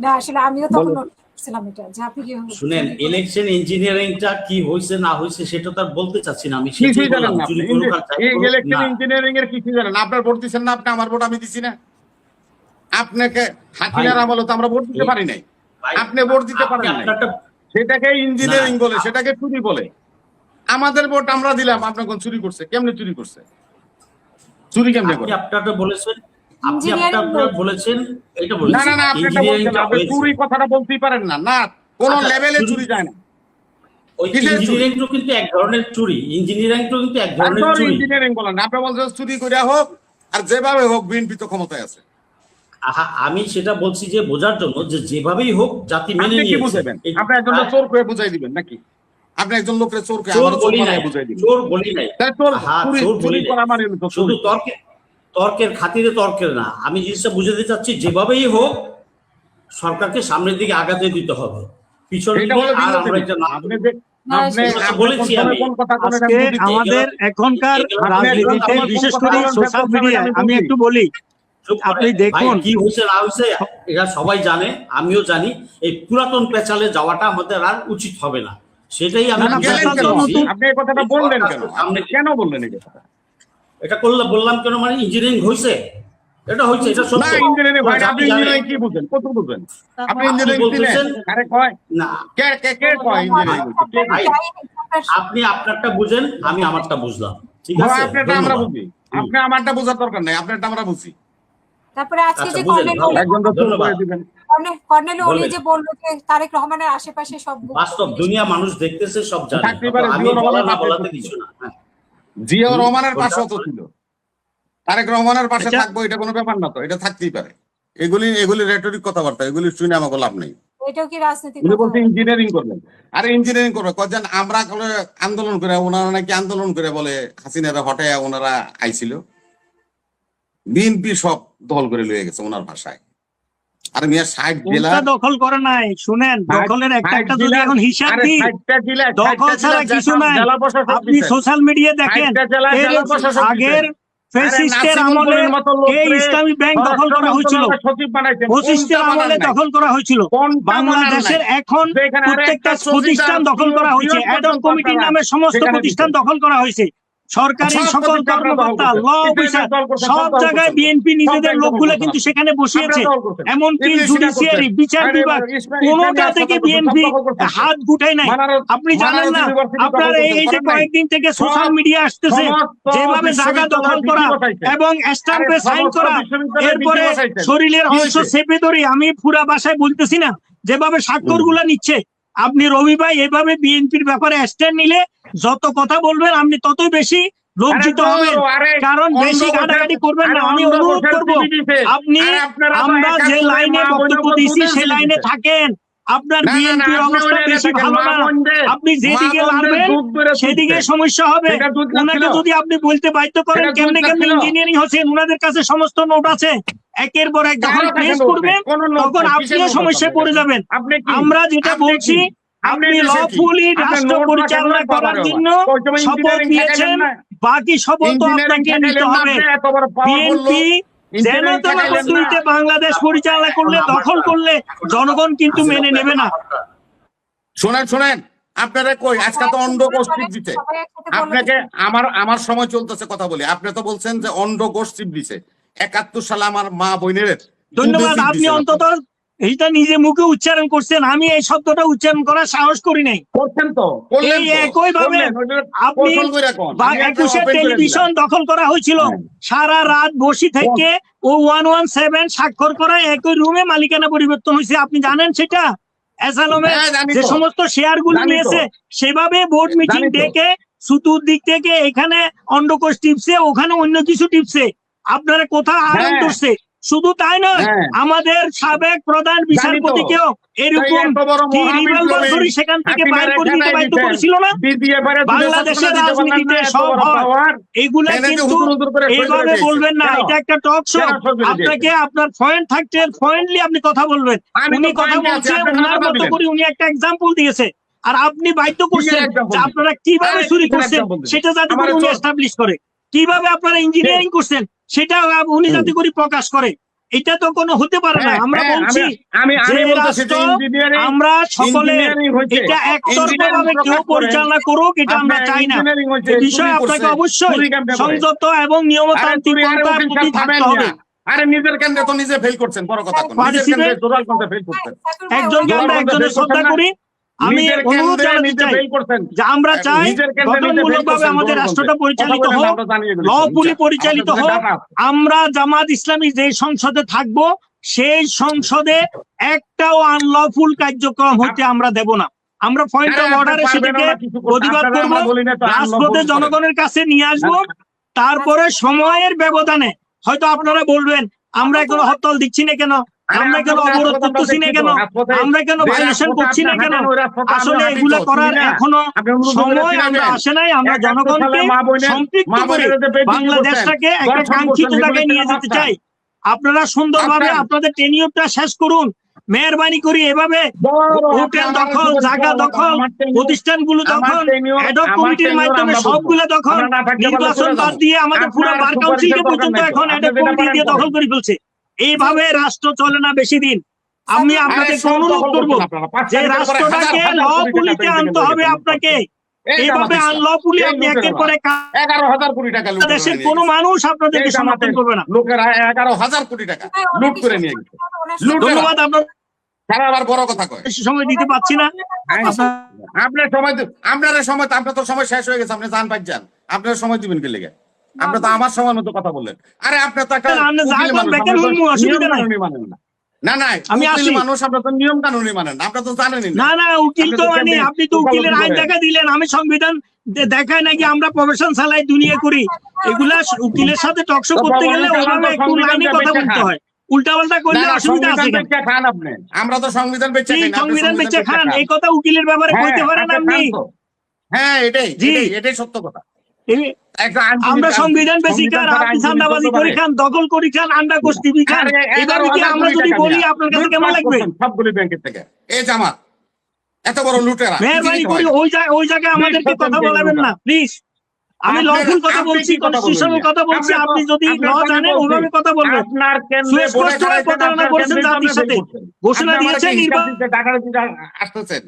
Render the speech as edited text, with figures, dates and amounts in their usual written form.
না আসলে আমিও তখন ছিলাম এটা যে আপনি কি শুনেন, ইলেকশন ইঞ্জিনিয়ারিংটা কি হয়েছে না হয়েছে সেটা তো আর বলতে চাচ্ছি না আমি। কিছুই জানেন না ইলেকশন ইঞ্জিনিয়ারিং এর কিছুই জানেন না। আপনার ভোট দিচ্ছেন না, আপনি আমার ভোট আমি দিচ্ছি না। আপনাকে হাসিনার আমলে তো আমরা ভোট দিতে পারি নাই, আপনি ভোট দিতে পারেন নাই। সেটাকে ইঞ্জিনিয়ারিং বলে, সেটাকে চুরি বলে। আমাদের ভোট আমরা দিলাম, আপনি কোন চুরি করছে? কেমনে চুরি করছে? চুরি কেমনে করে? আপনারটা বলেছেন, আপনি আপনারটা বলেছেন, এটা বলেছেন। না না না, আপনি এটা বলছেন, আপনি চুরি কথাটা বলতেই পারেন না। না, কোন লেভেলে চুরি যায় না। ওই ইঞ্জিনিয়ারিংও কিন্তু এক ধরনের চুরি, ইঞ্জিনিয়ারিংও কিন্তু এক ধরনের চুরি। ইঞ্জিনিয়ারিং বলেন, আপনি বলছেন চুরি করে হোক আর যেভাবে হোক বিএনপি তো ক্ষমতায় আছে। আমি সেটা বলছি যে বোঝার জন্য যে যেভাবেই হোক জাতি মেনে নিয়ে বুঝাবেন। আপনি একজন চোর করে বুঝাই দিবেন নাকি? আপনি একজন লোকের চোর করে আমার চোর বানায় বুঝাই দিবেন? চোর বলি নাই, চোর চুরি করা মানে তো শুধু তর্কের খাতিরে তর্কের না, আমি জিনিসটা বুঝাতে চাচ্ছি যেভাবেই হোক সরকারকে সামনের দিকে আগাতে দিতে হবে, পিছনে বলেছি আমি। আমাদের এখনকার রাজনীতিতে বিশেষ করে সোশ্যাল মিডিয়ায় আমি একটু বলি, আপনি দেখুন কি হয়েছে না হয়েছে এটা সবাই জানে, আমিও জানি। এই পুরাতন পেঁচালে যাওয়াটা আমাদের আর উচিত হবে না, সেটাই আমি। আপনি এই কথাটা বললেন কেন? আপনি কেন বললেন এই কথাটা? এটা করলে বললাম কেন মানে ইঞ্জিনিয়ারিং হয়েছে, এটা হয়েছে, এটা সত্য। না ইঞ্জিনিয়ারিং ভাই, আপনি ইঞ্জিনিয়ারিং কি বুঝেন? কত বুঝেন আপনি? ইঞ্জিনিয়ারিং বলছেন আরে কয় না, কে কে কে কয় ইঞ্জিনিয়ারিং? আপনি আপনারটা বুঝেন, আমি আমারটা বুঝলাম, ঠিক আছে? আপনারটা আমরা বুঝি, আপনি আমারটা বোঝার দরকার নাই, আপনারটা আমরা বুঝি। তারপরে আজকে যে কর্নেল ওলি যে বলল যে তারেক রহমানের আশেপাশে সব বাস্তব দুনিয়া মানুষ দেখতেছে, সব জানে। আমি বলাতে কিছু না। জিয়াউর রহমানের পাশেও তো ছিল, তারেক রহমানের পাশে থাকবো এটা কোনো ব্যাপার না তো, এটা থাকতেই পারে। এগুলি রেটরিক কথাবার্তা, এগুলি শুনে আমাকে লাভ নেই। এটাও কি রাজনীতি? উনি বলতে ইঞ্জিনিয়ারিং করবেন, আরে ইঞ্জিনিয়ারিং করবে কজন? আমরা আন্দোলন করে, ওনারা নাকি আন্দোলন করে বলে হাসিনারা হটায় ওনারা আইছিল, বিএনপি সব দখল করে লয়ে গেছে ওনার ভাষায়। আর মিয়া 60 জেলা দখল করে নাই। শুনেন, দখলের একটা যদি এখন হিসাব দিই, দখল ছাড়া কিছু নাই। আপনি সোশ্যাল মিডিয়া দেখেন, আগের ফ্যাসিস্টের আমলে এই ইসলামী ব্যাংক দখল করা হয়েছিল, ফ্যাসিস্টের আমলে দখল করা হয়েছিল। বাংলাদেশের এখন প্রত্যেকটা প্রতিষ্ঠান দখল করা হয়েছে, অ্যাডহক কমিটির নামে সমস্ত প্রতিষ্ঠান দখল করা হয়েছে। সরকারি সকল কর্মকর্তা, ল অফিসার, সব জায়গায় বিএনপি নিজেদের লোকগুলো কিন্তু সেখানে বসিয়েছে। এমনকি জুডিশিয়ারি, বিচার বিভাগ, কোনটা থেকে বিএনপি হাত গুটায় নাই। আপনি জানেন না, আপনার এই যে কয়েকদিন থেকে সোশ্যাল মিডিয়া আসতেছে, যেভাবে জায়গা দখল করা এবং স্ট্যাম্পে সাইন করা, এরপরে শরীরের অংশ চেপে ধরে, আমি পুরা ভাষায় বলতেছি না, যেভাবে স্বাক্ষর গুলা নিচ্ছে। আপনি রবি ভাই এভাবে বিএনপির ব্যাপারে স্ট্যান্ড নিলে যত কথা বলবেন আপনি ততই বেশি লজ্জিত হবেন, কারণ বেশি ঘাটাঘাটি করবেন না। আমি অনুরোধ করবো আপনি, আমরা যে লাইনে বক্তব্য দিচ্ছি সেই লাইনে থাকেন। আপনার বিএনপির অবস্থা বেশি ভালো না, আপনি যেদিকে মারবেন সেদিকে সমস্যা হবে। ওনাকে যদি আপনি বলতে বাধ্য করেন কেমনে কেমনে ইঞ্জিনিয়ারিং হচ্ছেন, ওনাদের কাছে সমস্ত নোট আছে, একের পর এক যখন প্রেস করবেন তখন আপনিও সমস্যায় পড়ে যাবেন। আমরা যেটা বলছি, আপনি লফুলি রাষ্ট্র পরিচালনা করার জন্য শপথ নিয়েছেন, বাকি শপথ আপনাকে নিতে হবে। বিএনপি যেন তেন পদ্ধতিতে বাংলাদেশ পরিচালনা করলে, দখল করলে জনগণ কিন্তু মেনে নেবে না। শোনেন আপনারা কই আজকে তো অন্ডকোষ টিপ দিতে, আপনাকে আমার সময় চলতেছে কথা বলি। আপনি তো বলছেন যে অন্ডকোষ টিপ দিছে 71 সালে আমার মা বোনের। ধন্যবাদ, আপনি অন্তত এইটা নিজে মুখে উচ্চারণ করছেন, আমি এই শব্দটা উচ্চারণ করার সাহস করি নাই। করছেন তো, এই একই ভাবে আপনি 21 টেলিভিশন দখল করা হয়েছিল, সারা রাত বসে থেকে ও 117 স্বাক্ষর করা একই রুমে মালিকানা পরিবর্তন হয়েছে, আপনি জানেন সেটা? অ্যাসালমে যে সমস্ত শেয়ার গুলো নিয়েছে, সেভাবে বোর্ড মিটিং ডেকে চতুর্দিক থেকে এখানে অন্ডকোষ টিপছে, ওখানে অন্য কিছু টিপছে, আপনারা কোথাও আরাম করছে। শুধু তাই নয়, আমাদের সাবেক প্রধান বিচারপতিকেও এরকম সেখান থেকে বাইর করে দিতে বাধ্য করেছিল না? বাংলাদেশের রাজনীতিতে সব হয়, এগুলা কিন্তু এইভাবে বলবেন না। এটা একটা টক শো, আপনাকে আপনার পয়েন্ট থাকতে পয়েন্টলি আপনি কথা বলবেন। উনি কথা বলছে ওনার মতো করে, উনি একটা এক্সাম্পল দিয়েছে, আর আপনি বাধ্য করছেন যে আপনারা কিভাবে চুরি করছেন সেটা যাতে করে উনি এস্টাবলিশ করে, কিভাবে আপনারা ইঞ্জিনিয়ারিং করছেন সেটা উনি যাতে করে প্রকাশ করে। এটা তো কোনো হতে পারে না। আমরা বলছি আমি যে বলতেছি যে রাষ্ট্র আমরা সকলে এটা একতরফাভাবে কেউ পরিচালনা করুক, এটা আমরা চাই না। এই বিষয়ে আপনাকে অবশ্যই সংযত এবং নিয়মতান্ত্রিক পন্থার প্রতি থাকতে হবে। আরে নিজের কেন্দ্রে তো নিজে ফেল করছেন, বড় কথা কোন নিজের কেন্দ্রে টোটাল কোনটা ফেল করছেন। একজনকে আমরা একজনের শ্রদ্ধা করি। আমি অনুরোধ জানাতে চাই যে আমরা চাই গঠনমূলকভাবে আমাদের রাষ্ট্রটা পরিচালিত হোক, লফুলি পরিচালিত হোক। আমরা জামাত ইসলামী যে সংসদে থাকব, সেই সংসদে একটাও আনলফুল কার্যক্রম হতে আমরা দেব না। আমরা পয়েন্ট অফ অর্ডারে সেটাকে প্রতিবাদ করব, রাজপথে জনগণের কাছে নিয়ে আসবো। তারপরে সময়ের ব্যবধানে হয়তো আপনারা বলবেন আমরা কেন হরতাল দিচ্ছি না, কেন আমরা কেন অবরোধ করতেছি না, কেন আমরা কেন ভায়োলেশন করছি না, কেন আসলে এগুলো করার এখনো সময় আমরা আসে নাই। আমরা জনগণকে সম্পৃক্ত করে বাংলাদেশটাকে একটা কাঙ্ক্ষিত জায়গায় নিয়ে যেতে চাই। আপনারা সুন্দরভাবে আপনাদের টেনিয়রটা শেষ করুন, মেহরবানি করি। এভাবে হোটেল দখল, জায়গা দখল, প্রতিষ্ঠানগুলো দখল, অ্যাডহক কমিটির মাধ্যমে সবগুলো দখল, নির্বাচন বাদ দিয়ে আমাদের পুরো বার কাউন্সিলকে পর্যন্ত এখন অ্যাডহক কমিটি দিয়ে দখল করে ফেলছে। এইভাবে রাষ্ট্র চলে না বেশি দিন। আমি আপনাদেরকে অনুরোধ করবো যে রাষ্ট্রটাকে লফুলিতে আনতে হবে আপনাকে। এইভাবে আনলফুলি আপনি একের পর এক 11,000 কোটি টাকা লুট দেশের কোনো মানুষ আপনাদেরকে সমর্থন করবে না। লোকেরা 11,000 কোটি টাকা লুট করে নিয়ে গেছে। ধন্যবাদ। আপনার তারা আবার বড় কথা কয় বেশি সময় দিতে পারছি না। আপনার সময় আপনার সময় তো আপনার তো সময় শেষ হয়ে গেছে, আপনি জান পাই যান, আপনার সময় দিবেন কে লেগে? আপনি তো আমার সময় মতো কথা বললেন। আরে আপনি তো একটা অসুবিধা নাই। মানেন না। না না, আমি আসি মানুষ, আপনার তো নিয়ম কানুনই মানেন না, আপনার তো জানেনই না। না উকিল তো মানে আপনি তো উকিলের আইন দেখা দিলেন, আমি সংবিধান দেখায় নাকি আমরা প্রফেশন চালাই দুনিয়া করি। এগুলা উকিলের সাথে টকশো করতে গেলে ওভাবে একটু লাইনে কথা বলতে হয়, উল্টাপাল্টা করলে অসুবিধা আছে। খান আপনি, আমরা তো সংবিধান বেঁচে খাই, সংবিধান বেঁচে খান, এই কথা উকিলের ব্যাপারে কইতে পারেন আপনি? হ্যাঁ, এটাই সত্য কথা। আমরা সংবিধান বেশি খান, আপনি চাঁদাবাজি করে খান, দখল করে খান, আন্ডা গোষ্ঠী খান। এভাবে কি আমরা যদি বলি আপনার কাছে কেমন লাগবে? সবগুলি ব্যাংকের থেকে এই জামাত এত বড় লুটেরা, মেহরবানি করে ওই জায়গায় আমাদেরকে কথা বলাবেন না প্লিজ। আমি লফুল কথা বলছি, কনস্টিটিউশনাল কথা বলছি। আপনি যদি ল জানেন ওইভাবে কথা বলবেন। আপনার কেন্দ্রে সুস্পষ্টভাবে প্রতারণা করেছেন জাতির সাথে, ঘোষণা দিয়েছেন নির্বাচন টাকা আসতেছেন।